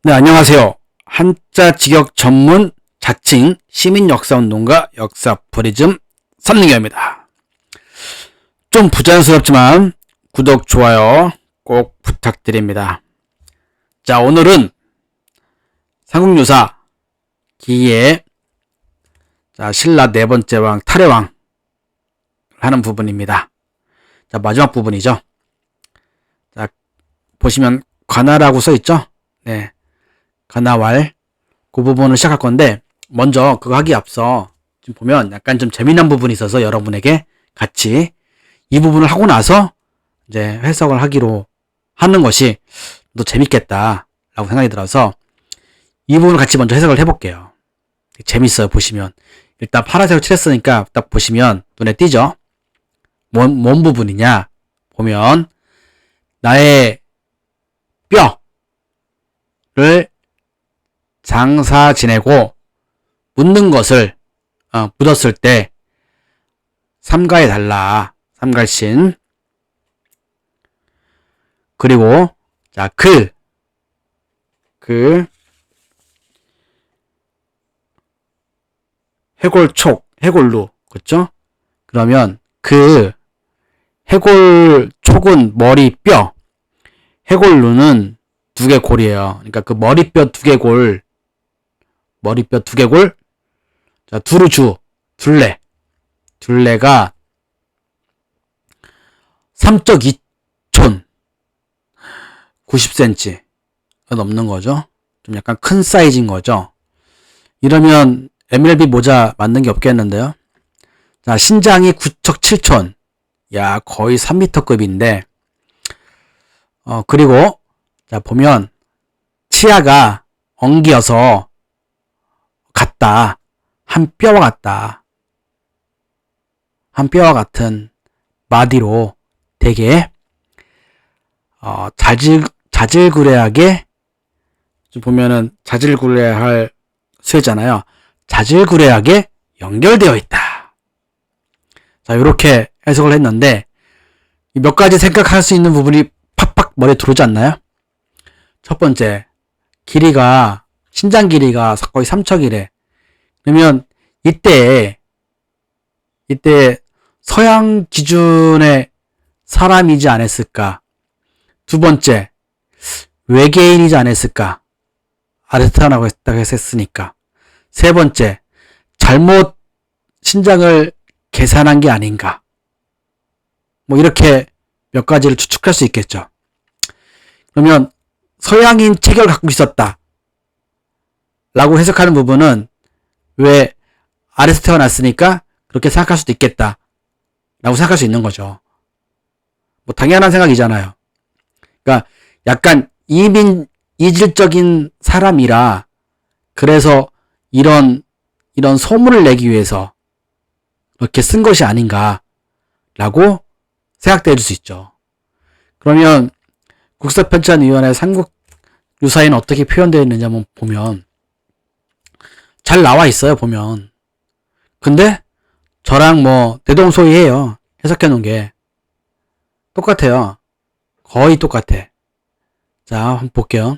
네, 안녕하세요. 한자 직역 전문 자칭 시민역사운동가 역사프리즘 선능여입니다. 좀 부자연스럽지만 구독, 좋아요 꼭 부탁드립니다. 자, 오늘은 삼국유사 기의 신라 네 번째 왕 탈해왕 하는 부분입니다. 자, 마지막 부분이죠. 자, 보시면 관하라고 써있죠? 네. 관하왈 그 부분을 시작할 건데, 먼저 그거 하기 앞서 지금 보면 약간 좀 재미난 부분이 있어서 여러분에게 같이 이 부분을 하고 나서 이제 해석을 하기로 하는 것이 또 재밌겠다 라고 생각이 들어서 이 부분을 같이 먼저 해석을 해볼게요. 재밌어요. 보시면 일단 파란색으로 칠했으니까 딱 보시면 눈에 띄죠. 뭔 부분이냐 보면 나의 뼈를 장사 지내고 묻는 것을 묻었을 때 삼가해 달라. 삼갈신. 그리고 자, 해골촉, 해골루. 그렇죠? 그러면 그 해골촉은 머리뼈, 해골루는 두개골이에요. 그러니까 그 머리뼈 두개골, 자, 둘레가 3.2촌, 90cm 넘는 거죠. 좀 약간 큰 사이즈인 거죠. 이러면 MLB 모자 맞는 게 없겠는데요. 자, 신장이 9척 7촌, 야, 거의 3m급인데, 그리고 자, 보면 치아가 엉기어서 같다. 한 뼈와 같다. 한 뼈와 같은 마디로 되게 자질구레하게, 좀 보면은 자질구레할 수잖아요. 자질구레하게 연결되어 있다. 자, 이렇게 해석을 했는데 몇 가지 생각할 수 있는 부분이 팍팍 머리에 들어오지 않나요? 첫 번째, 신장 길이가 거의 3척이래. 그러면 이때 서양 기준의 사람이지 않았을까? 두 번째, 외계인이지 않았을까? 아르스토텔라고 했으니까. 세 번째, 잘못 신장을 계산한 게 아닌가? 뭐 이렇게 몇 가지를 추측할 수 있겠죠. 그러면 서양인 체격을 갖고 있었다 라고 해석하는 부분은 왜 아래서 태어났으니까 그렇게 생각할 수도 있겠다 라고 생각할 수 있는 거죠. 뭐 당연한 생각이잖아요. 그러니까 약간 이질적인 사람이라 그래서 이런 소문을 내기 위해서 그렇게 쓴 것이 아닌가 라고 생각돼 줄 수 있죠. 그러면 국사편찬위원회 삼국유사에는 어떻게 표현되어 있느냐 한번 보면 잘 나와 있어요. 보면. 근데 저랑 뭐 대동소이해요. 해석해 놓은 게 똑같아요. 거의 똑같아. 자, 한번 볼게요.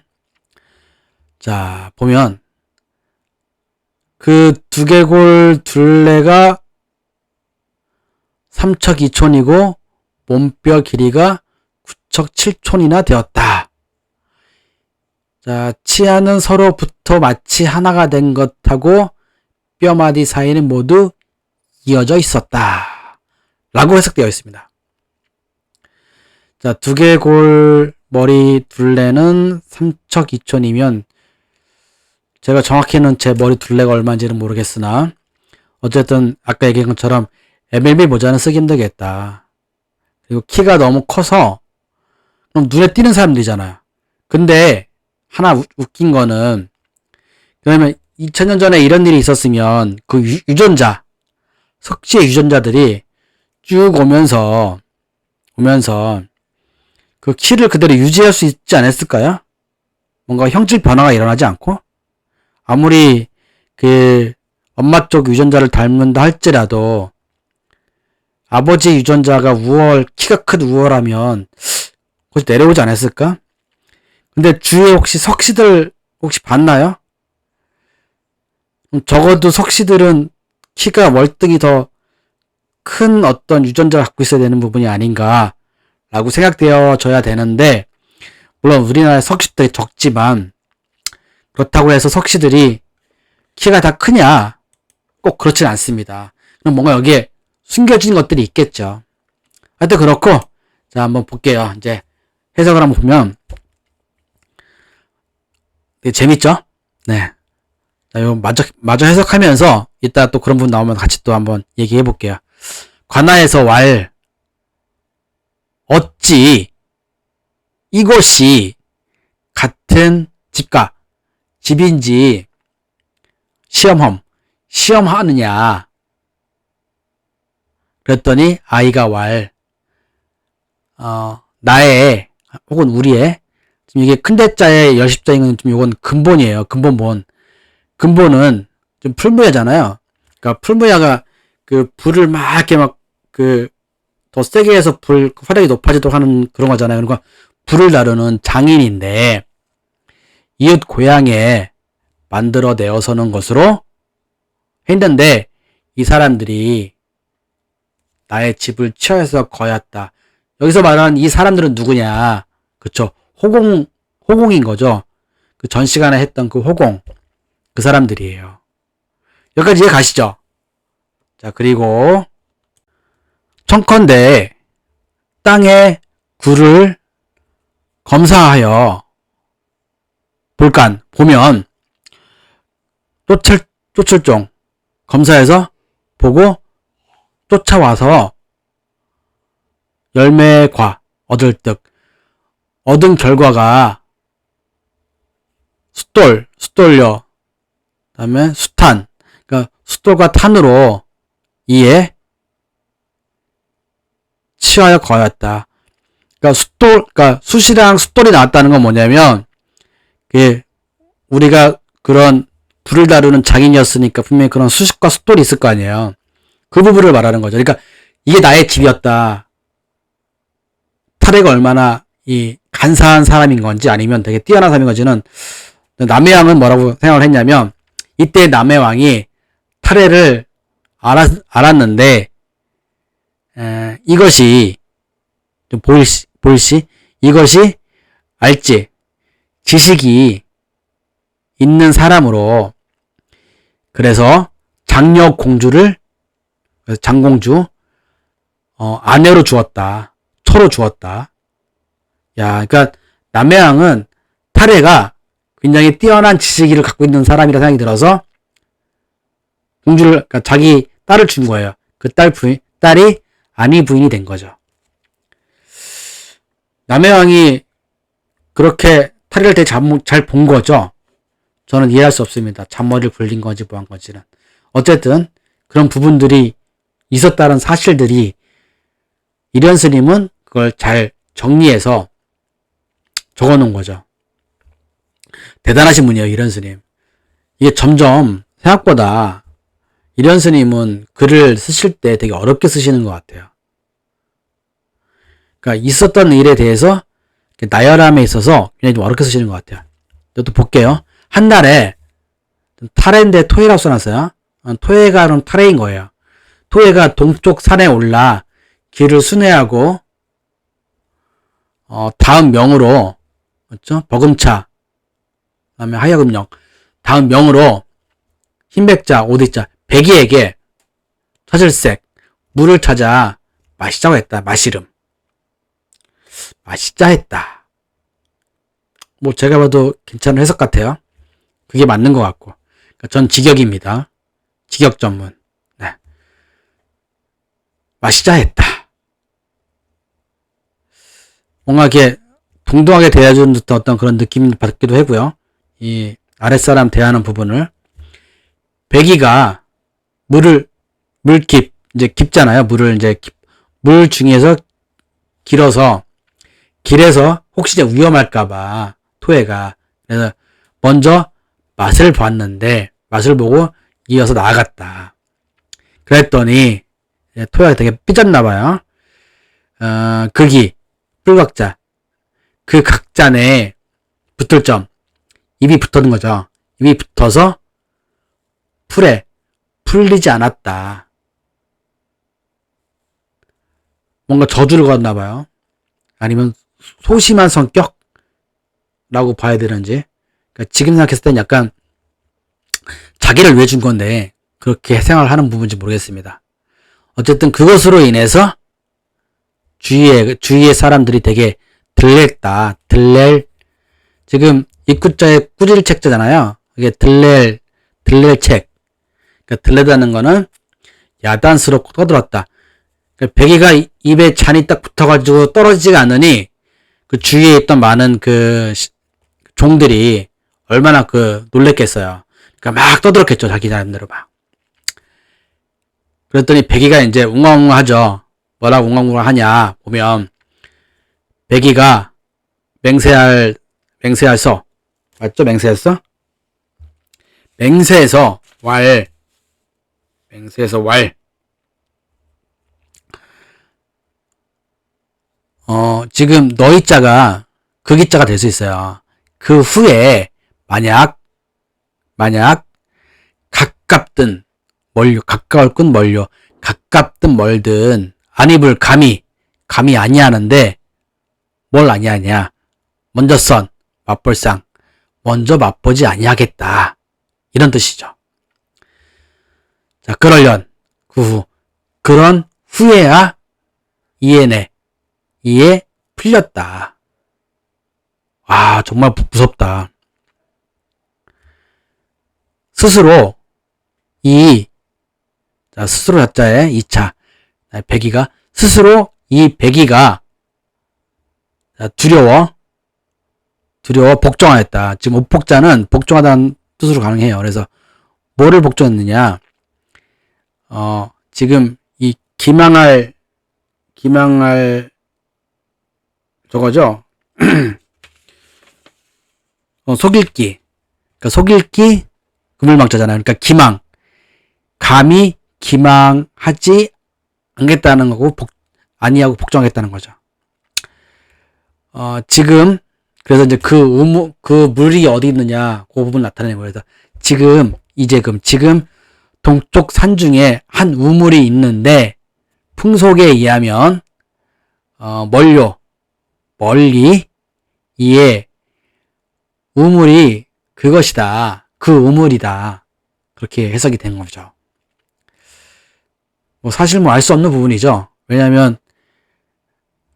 자, 보면 그 두개골 둘레가 3척 2촌이고 몸뼈 길이가 9척 7촌이나 되었다. 자, 치아는 서로 붙어 마치 하나가 된 것하고 뼈마디 사이는 모두 이어져 있었다. 라고 해석되어 있습니다. 자, 두개골 머리 둘레는 3척 2촌이면 제가 정확히는 제 머리 둘레가 얼마인지는 모르겠으나 어쨌든 아까 얘기한 것처럼 MLB 모자는 쓰기 힘들겠다. 그리고 키가 너무 커서 그럼 눈에 띄는 사람들이잖아요. 근데 하나 웃긴 거는, 그러면 2000년 전에 이런 일이 있었으면 그 유전자, 석시의 유전자들이 쭉 오면서 그 키를 그대로 유지할 수 있지 않았을까요? 뭔가 형질 변화가 일어나지 않고, 아무리 그 엄마 쪽 유전자를 닮는다 할지라도 아버지 유전자가 키가 큰 우월하면 거기서 내려오지 않았을까? 근데 주위에 혹시 석시들 혹시 봤나요? 적어도 석씨들은 키가 월등히 더 큰 어떤 유전자를 갖고 있어야 되는 부분이 아닌가라고 생각되어져야 되는데, 물론 우리나라의 석씨들이 적지만 그렇다고 해서 석씨들이 키가 다 크냐? 꼭 그렇진 않습니다. 그럼 뭔가 여기에 숨겨진 것들이 있겠죠. 하여튼 그렇고, 자, 한번 볼게요. 이제 해석을 한번 보면 되게 재밌죠? 네. 자, 요 마저 해석하면서 이따 또 그런 분 나오면 같이 또 한번 얘기해 볼게요. 관아에서 왈, 어찌 이곳이 같은 집과 집인지 시험하느냐. 그랬더니 아이가 왈, 나의 혹은 우리의, 지금 이게 큰대자의 열십자인 좀 이건 근본이에요. 근본은 좀 풀무야잖아요. 그러니까 풀무야가 그 불을 막 이렇게 더 세게 해서 화력이 높아지도록 하는 그런 거잖아요. 그러니까 불을 다루는 장인인데 이웃 고향에 만들어 내어서는 것으로 했는데 이 사람들이 나의 집을 취하여서 거였다. 여기서 말하는 이 사람들은 누구냐? 그쵸? 호공인 거죠. 그 전 시간에 했던 그 호공. 그 사람들이에요. 여기까지 이해 가시죠? 자, 그리고 청컨대 땅의 굴을 검사하여 보면 쫓을종 검사해서 보고 쫓아와서 열매과 얻을 득 얻은 결과가 숫돌려 그다음에 수탄, 그러니까 숫돌과 탄으로 이에 취하여 거였다. 그러니까 숫이랑 숫돌이 나왔다는 건 뭐냐면, 우리가 그런 불을 다루는 장인이었으니까 분명히 그런 숫과 숫돌이 있을 거 아니에요. 그 부분을 말하는 거죠. 그러니까 이게 나의 집이었다. 타레가 얼마나 이 간사한 사람인 건지 아니면 되게 뛰어난 사람인 건지는, 남해왕은 뭐라고 생각을 했냐면, 이때 남해왕이 타레를 알았는데, 이것이 좀 보일시 이것이 알지 지식이 있는 사람으로, 그래서 장공주 아내로 주었다. 초로 주었다. 야, 그러니까 남해왕은 타레가 굉장히 뛰어난 지식을 갖고 있는 사람이라 생각이 들어서 그러니까 자기 딸을 준 거예요. 그 딸이 아니 부인이 된 거죠. 남해왕이 그렇게 타레를 되게 잘 본 거죠. 저는 이해할 수 없습니다. 잔머리를 굴린 건지 뭐 한 건지는. 어쨌든 그런 부분들이 있었다는 사실들이, 이련 스님은 그걸 잘 정리해서 적어놓은 거죠. 대단하신 분이에요, 이련 스님. 이게 점점 생각보다 이련 스님은 글을 쓰실 때 되게 어렵게 쓰시는 것 같아요. 그러니까 있었던 일에 대해서 나열함에 있어서 굉장히 좀 어렵게 쓰시는 것 같아요. 또 볼게요. 한날에 타레인데 토해라고 써놨어요. 토해가 그럼 타레인 거예요. 토해가 동쪽 산에 올라 길을 순회하고 다음 명으로, 그렇죠? 버금차, 그다음에 하야금령, 다음 명으로 흰백자, 오디자, 백이에게 차질색 물을 찾아 마시자고 했다. 마시자 했다. 뭐 제가 봐도 괜찮은 해석 같아요. 그게 맞는 것 같고. 그러니까 전 직역입니다. 직역 전문. 네. 마시자 했다. 뭔가 이렇게 동등하게 대해주는 듯한 어떤 그런 느낌을 받기도 하고요. 이 아랫사람 대하는 부분을. 백이가 이제 깊잖아요. 물 중에서 길어서, 길에서 혹시 위험할까봐 토해가, 그래서 먼저 맛을 봤는데, 맛을 보고 이어서 나아갔다. 그랬더니 토해가 되게 삐졌나봐요. 극이 뿔각자, 그 각자 내 붙을 점, 입이 붙는 거죠. 입이 붙어서 풀에 풀리지 않았다. 뭔가 저주를 걸었나 봐요. 아니면 소심한 성격라고 봐야 되는지. 그러니까 지금 생각했을 땐 약간 자기를 위해 준 건데 그렇게 생각하는 부분인지 모르겠습니다. 어쨌든 그것으로 인해서 주위의 사람들이 되게 들렐다. 지금 입구자에 꾸질 책자잖아요. 이게 들렐 책. 그러니까 들레다는 거는 야단스럽고 떠들었다. 그러니까 베개가 입에 잔이 딱 붙어가지고 떨어지지가 않으니 그 주위에 있던 많은 그 종들이 얼마나 놀랬겠어요. 그러니까 막 떠들었겠죠. 자기 나름대로 막. 그랬더니 베개가 이제 웅얼웅얼 하죠. 뭐라고 웅얼웅얼 하냐 보면 베개가 맹세할서 맞죠? 맹세했어? 맹세해서 지금 너희 자가 극이 자가 될 수 있어요. 그 후에 만약 가까울 멀려 가깝든 멀든 안 입을 감히 아니하는데 뭘 아니하냐. 먼저 맞볼상 먼저 맛보지 아니하겠다. 이런 뜻이죠. 자, 그러련 그 후 그런 후에야 이에 풀렸다. 와, 정말 무섭다. 스스로 스스로 자자의 2차 배기가 스스로 이 배기가 두려워 복종하였다. 지금 오복자는 복종하다는 뜻으로 가능해요. 그래서 뭐를 복종했느냐? 지금 이 기망할 저거죠. 속일기. 그러니까 속일기 그물망자잖아요. 그러니까 감히 기망하지 않겠다는 거고 아니하고 복종하겠다는 거죠. 지금 그래서 이제 그 물이 어디 있느냐 그 부분 나타내는 거예요. 그래서 지금 동쪽 산중에 한 우물이 있는데 풍속에 의하면 멀리 이에 우물이 그것이다. 그 우물이다. 그렇게 해석이 된 거죠. 사실 알 수 없는 부분이죠. 왜냐하면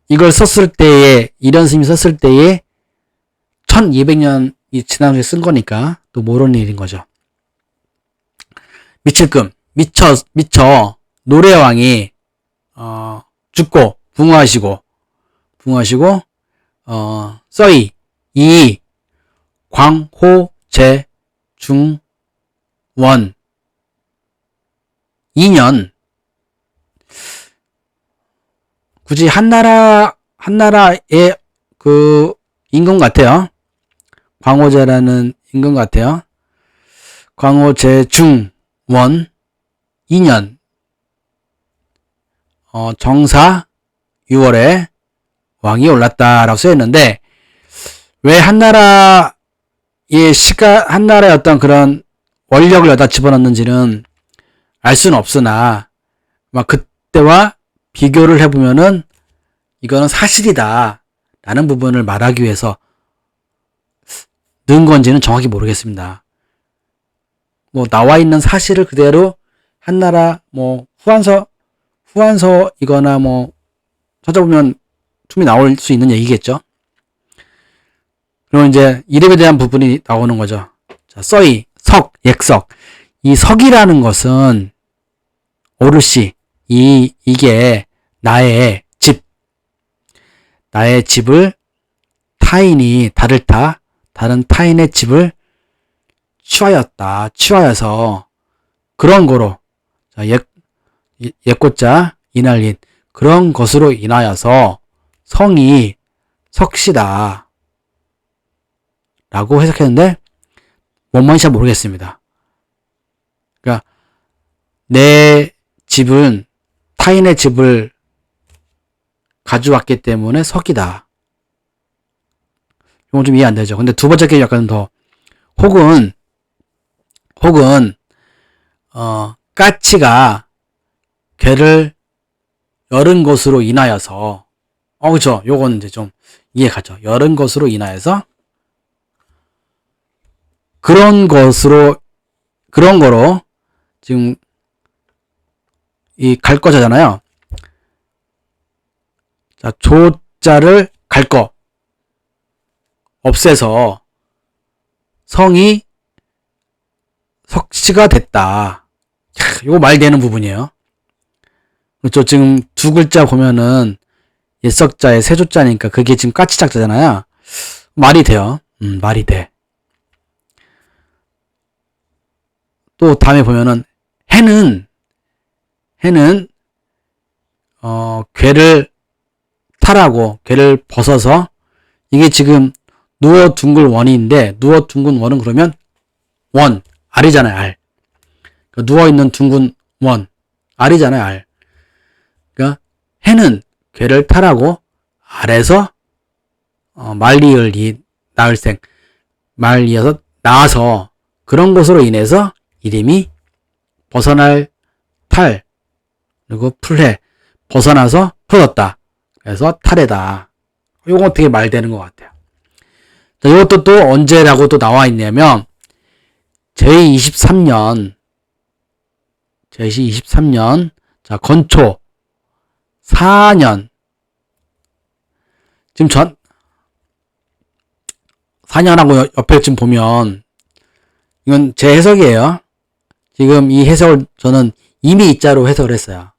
이걸 썼을 때에 이런 스님이 썼을 때에 1200년이 지난 후에 쓴 거니까 또 모르는 일인 거죠. 미쳐 노래왕이 죽고 붕어하시고 써이 이 광호제 중원 2년 굳이 한나라의 그 임금 같아요. 광호제라는 임금 같아요. 광호제 중원 2년 정사 6월에 왕이 올랐다라고 써있는데 왜 한나라의 어떤 그런 원력을 여기다 집어넣는지는 알 수는 없으나 그때와 비교를 해보면은 이거는 사실이다 라는 부분을 말하기 위해서 넣은 건지는 정확히 모르겠습니다. 나와 있는 사실을 그대로 한나라 후한서이거나 찾아보면 툼이 나올 수 있는 얘기겠죠. 그럼 이제 이름에 대한 부분이 나오는 거죠. 자, 써이, 액석. 이 석이라는 것은 오르시, 이게 나의 집을 타인이 다른 타인의 집을 취하여서 그런 거로 옛고자 이날린 그런 것으로 인하여서 성이 석시다 라고 해석했는데 뭔 말인지 잘 모르겠습니다. 그러니까 내 집은 타인의 집을 가져왔기 때문에 석이다. 이건 좀 이해 안 되죠. 근데 두 번째 게 약간 더 혹은 까치가 괴를 열은 것으로 인하여서, 그쵸. 요건 이제 좀 이해가죠. 열은 것으로 인하여서 그런 거로 지금 이 갈 거잖아요. 자, 조자를 갈 거 없애서 성이 석시가 됐다. 이거 말 되는 부분이에요. 그렇죠. 지금 두 글자 보면은 옛석자에 세조자니까 그게 지금 까치작자잖아요. 말이 돼요. 말이 돼. 또 다음에 보면은 해는 괴를 타라고 괴를 벗어서 이게 지금 누워 둥글 원인데 누워 둥근 원은 그러면 원 알이잖아요. 알. 그러니까 누워 있는 둥근 원 알이잖아요. 알. 그러니까 해는 괴를 타라고 알에서 말리을 나을생 말리어서 나와서 그런 것으로 인해서 이름이 벗어날 탈 그리고 풀해 벗어나서 풀었다. 그래서 탈해다. 요거 어떻게 말되는 것 같아요. 자, 이것도 또 언제라고 또 나와 있냐면 제23년 자 건초 4년 지금 4년하고 옆에 지금 보면 이건 제 해석이에요. 지금 이 해석을 저는 이미 이자로 해석을 했어요.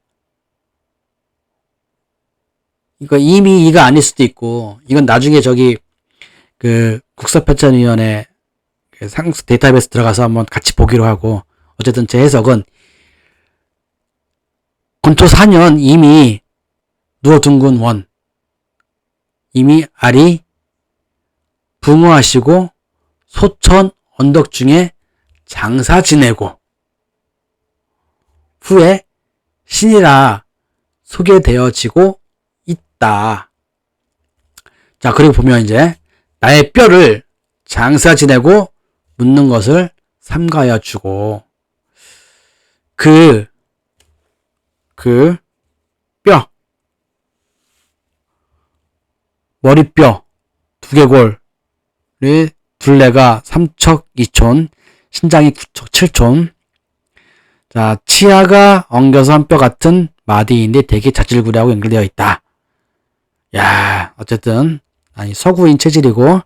이거 이미 이가 아닐 수도 있고 이건 나중에 저기 그 국사편찬위원회 상수 데이터베이스 들어가서 한번 같이 보기로 하고 어쨌든 제 해석은 건초 4년 이미 누워 둥근 원 이미 알이 붕어하시고 소천 언덕 중에 장사 지내고 후에 신이라 소개되어지고 있다. 자, 그리고 보면 이제 나의 뼈를 장사 지내고 묻는 것을 삼가하여 주고 그 뼈 머리뼈 두개골이 둘레가 3척 2촌 신장이 9척 7촌 자 치아가 엉겨서 한 뼈 같은 마디인데 대개 자질구레하고 연결되어 있다. 야 어쨌든 아니 서구인 체질이고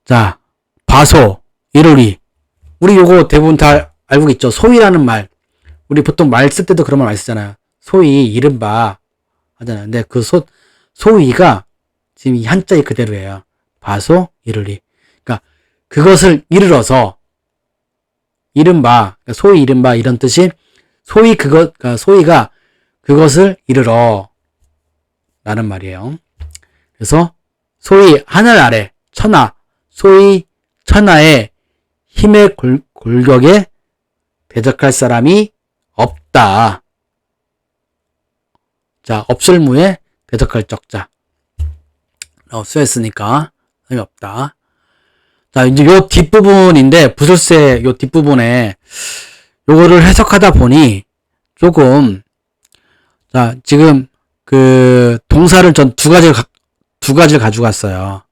자 바소 이로리 우리 요거 대부분 다 알고 있죠. 소위라는 말 우리 보통 말 쓸 때도 그런 말 많이 쓰잖아요. 소위 이른바 하잖아요. 근데 그 소위가 지금 이 한자의 그대로예요. 바소 이르리 그러니까 그것을 이르러서 이른바 그러니까 소위 이른바 이런 뜻이 소위 그러니까 소위가 그것을 이르러 라는 말이에요. 그래서 소위 하늘 아래 천하 소위 천하의 힘의 골격에 대적할 사람이 없다. 자 없을 무에 대적할 적자 쓰였으니까 힘이 없다. 자 이제 요 뒷부분인데 부술세 요 뒷부분에 요거를 해석하다 보니 조금 자 지금 그 동사를 전 두 가지를 가지고 왔어요.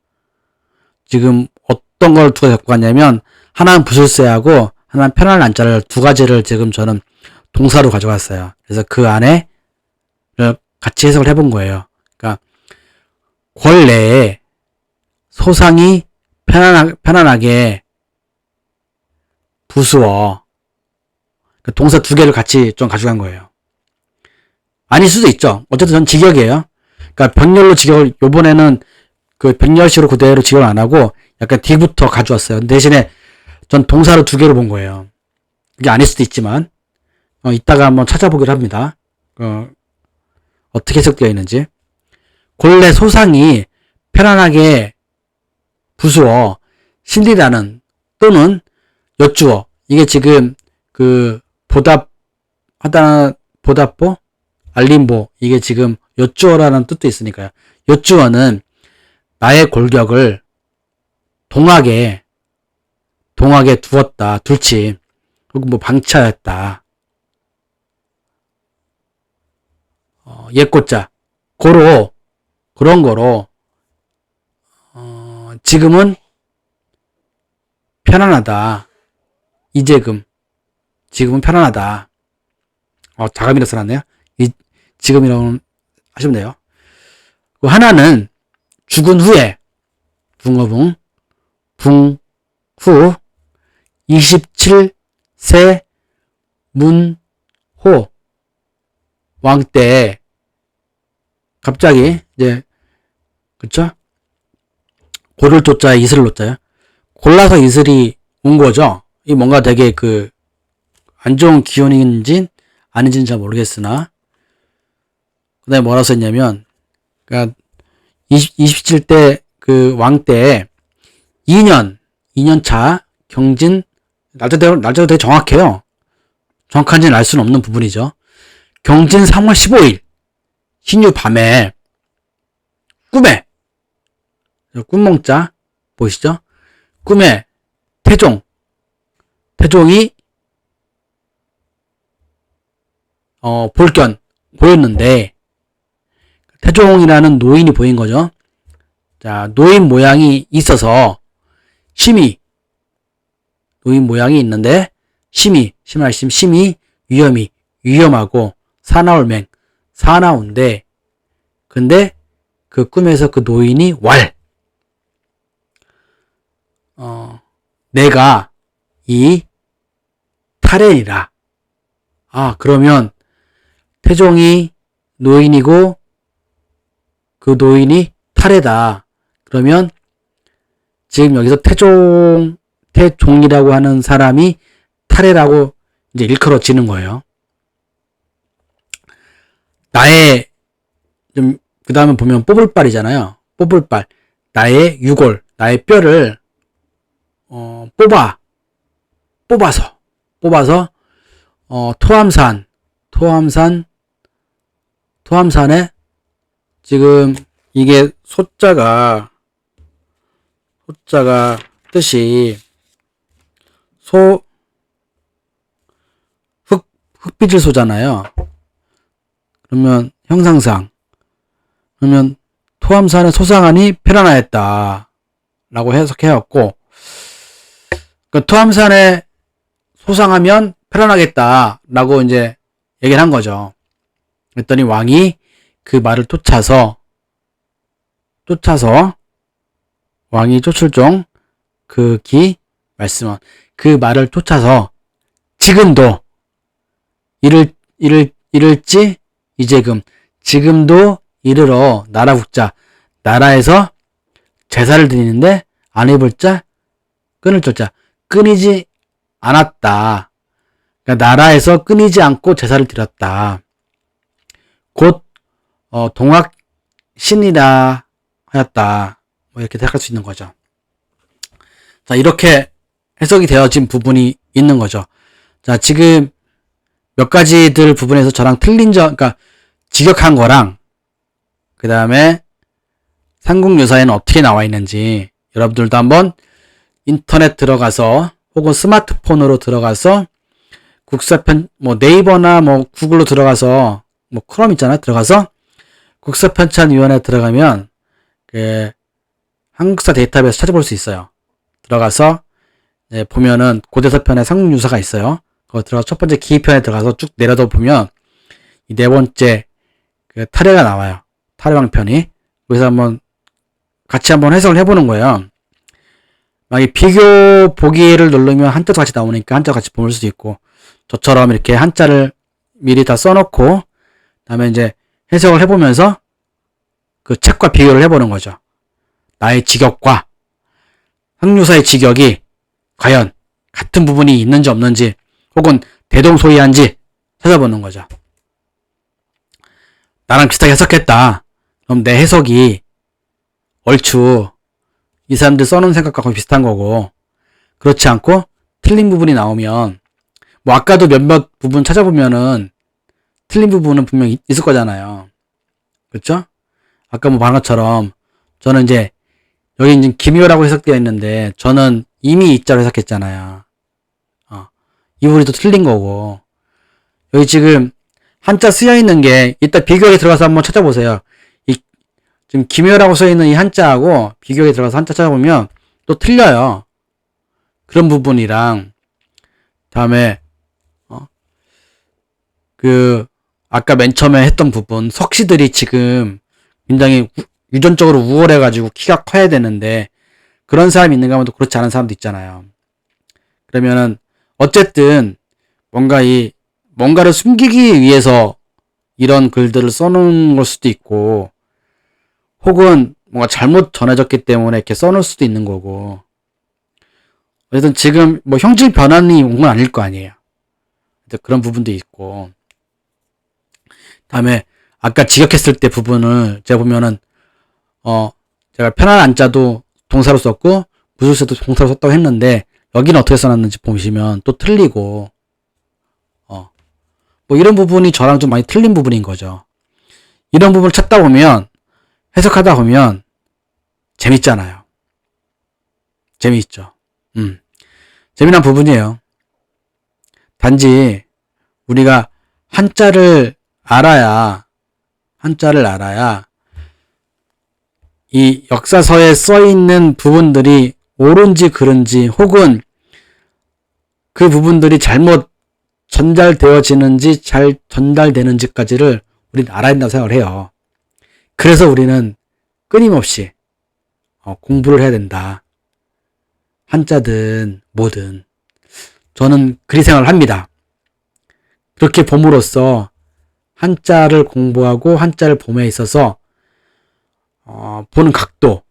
지금 어떤 걸 두 가지 갖고 왔냐면 하나는 부술세하고 하나는 편안한 안자를 두 가지를 지금 저는 동사로 가져왔어요. 그래서 그 안에 같이 해석을 해본 거예요. 그러니까 궐 내에 소상이 편안하게 부수어 그 동사 두 개를 같이 좀 가져간 거예요. 아닐 수도 있죠. 어쨌든 전 직역이에요. 그러니까 병렬로 직역을 요번에는 그 병렬식으로 그대로 직역을 안 하고 약간 뒤부터 가져왔어요. 대신에 전 동사로 두 개로 본 거예요. 이게 아닐 수도 있지만 이따가 한번 찾아보기로 합니다. 어떻게 해석되어 있는지. 곤래 소상이 편안하게 부수어 신리라는 또는 여쭈어 이게 지금 그 보답보 알림보 이게 지금 여쭈어라는 뜻도 있으니까요. 여쭈어는 나의 골격을 동하게 동하게 두었다. 둘치. 혹은 뭐 방치하였다. 옛고자. 그런 거로, 지금은 편안하다. 이제금. 지금은 편안하다. 자감이라 써놨네요. 지금이라고 하시면 돼요. 하나는 죽은 후에, 붕어붕, 붕, 후, 27세 문호, 왕 때, 갑자기, 이제, 그쵸? 고를 조자에 이슬을 놓자요. 골라서 이슬이 온 거죠. 이 뭔가 되게 안 좋은 기운인지 아닌지는 잘 모르겠으나, 그 다음에 뭐라 썼냐면, 그니까, 27대 왕 때, 2년 차 경진, 날짜가 되게 정확해요. 정확한지는 알 수는 없는 부분이죠. 경진 3월 15일, 신유 밤에, 꿈에, 꿈몽자, 보이시죠? 꿈에, 태종이, 볼견, 보였는데, 태종이라는 노인이 보인 거죠. 자, 노인 모양이 있어서, 노인 모양이 있는데, 심히 위험하고, 사나운데, 근데, 그 꿈에서 그 노인이 내가 이 탈현이라. 그러면 태종이 노인이고 그 노인이 탈해다. 그러면 지금 여기서 태종이라고 하는 사람이 탈해라고 이제 일컬어지는 거예요. 그 다음에 보면 뽑을빨이잖아요. 뽑을빨. 나의 유골, 나의 뼈를, 뽑아서, 토암산에, 지금, 이게 소자가 뜻이, 흑빛을 소잖아요. 그러면, 형상상. 그러면, 토암산의 소상하니 편안하였다. 라고 해석해왔고, 토암산에 소상하면 편안하겠다. 라고 이제 얘기를 한 거죠. 그랬더니 왕이 그 말을 쫓아서, 왕이 쫓을 종, 말씀은, 그 말을 쫓아서, 지금도, 이를지, 지금도 이르러 나라에서 제사를 드리는데 안 해볼 자 끊을 자 끊이지 않았다. 그러니까 나라에서 끊이지 않고 제사를 드렸다. 곧 동학신이라 하였다. 이렇게 생각할 수 있는 거죠. 자, 이렇게 해석이 되어진 부분이 있는 거죠. 자, 지금 몇 가지들 부분에서 저랑 틀린 그러니까 직역한 거랑 그 다음에 삼국유사에는 어떻게 나와 있는지 여러분들도 한번 인터넷 들어가서 혹은 스마트폰으로 들어가서 네이버나 구글로 들어가서 크롬 있잖아요. 들어가서 국사편찬위원회 들어가면 한국사 데이터베이스 찾아볼 수 있어요. 들어가서 보면은 고대서편에 삼국유사가 있어요. 거기 들어가서 첫 번째 기편에 들어가서 쭉 내려다 보면 이 네 번째 탈해가 나와요. 탈해왕편이. 그래서 같이 한번 해석을 해보는 거예요. 만약에 비교 보기를 누르면 한자도 같이 나오니까 한자 같이 볼 수도 있고, 저처럼 이렇게 한자를 미리 다 써놓고, 다음에 이제 해석을 해보면서 그 책과 비교를 해보는 거죠. 나의 직역과 항유사의 직역이 과연 같은 부분이 있는지 없는지, 혹은 대동소이한지 찾아보는 거죠. 나랑 비슷하게 해석했다. 그럼 내 해석이 얼추 이 사람들 써놓은 생각과 거의 비슷한 거고, 그렇지 않고 틀린 부분이 나오면 아까도 몇몇 부분 찾아보면은 틀린 부분은 분명히 있을 거잖아요. 그렇죠? 아까 말한 것처럼 저는 이제 여기 이제 기묘라고 해석되어 있는데 저는 이미 이자로 해석했잖아요. 이 부분이 또 틀린 거고. 여기 지금 한자 쓰여있는 게 이따 비교하게 들어가서 한번 찾아보세요. 지금 기묘라고 써있는 이 한자하고 비교하게 들어가서 한자 찾아보면 또 틀려요. 그런 부분이랑 다음에 아까 맨 처음에 했던 부분, 석씨들이 지금 굉장히 유전적으로 우월해가지고 키가 커야 되는데 그런 사람이 있는가 하면 또 그렇지 않은 사람도 있잖아요. 그러면은 어쨌든 뭔가를 숨기기 위해서 이런 글들을 써놓은 걸 수도 있고, 혹은 뭔가 잘못 전해졌기 때문에 이렇게 써놓을 수도 있는 거고. 어쨌든 지금 뭐 형질 변환이 온 건 아닐 거 아니에요. 그런 부분도 있고. 다음에 아까 직역했을 때 부분을 제가 보면은 제가 편한 안자도 동사로 썼고 무술세도 동사로 썼다고 했는데 여기는 어떻게 써놨는지 보시면 또 틀리고, 뭐 이런 부분이 저랑 좀 많이 틀린 부분인 거죠. 이런 부분을 찾다 보면, 해석하다 보면 재밌잖아요. 재미있죠. 재미난 부분이에요. 단지 우리가 한자를 알아야 이 역사서에 써있는 부분들이 옳은지 그른지, 혹은 그 부분들이 잘못 전달되어지는지 잘 전달되는지까지를 우리는 알아야 된다고 생각을 해요. 그래서 우리는 끊임없이 공부를 해야 된다. 한자든 뭐든. 저는 그리 생각을 합니다. 그렇게 봄으로써 한자를 공부하고 한자를 봄에 있어서 보는 각도,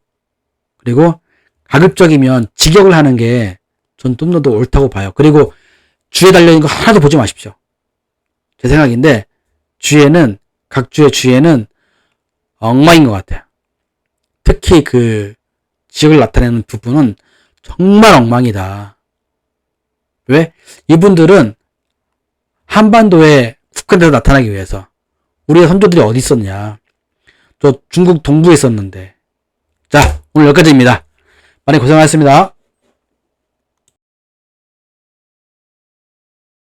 그리고 가급적이면 직역을 하는 게 전 좀 더 옳다고 봐요. 그리고 주에 달려있는 거 하나도 보지 마십시오. 제 생각인데 각 주의 주에는 엉망인 것 같아요. 특히 그 지역을 나타내는 부분은 정말 엉망이다. 왜? 이분들은 한반도에 국한돼서 나타나기 위해서. 우리의 선조들이 어디 있었냐. 저 중국 동부에 있었는데. 자, 오늘 여기까지입니다. 많이 고생하셨습니다.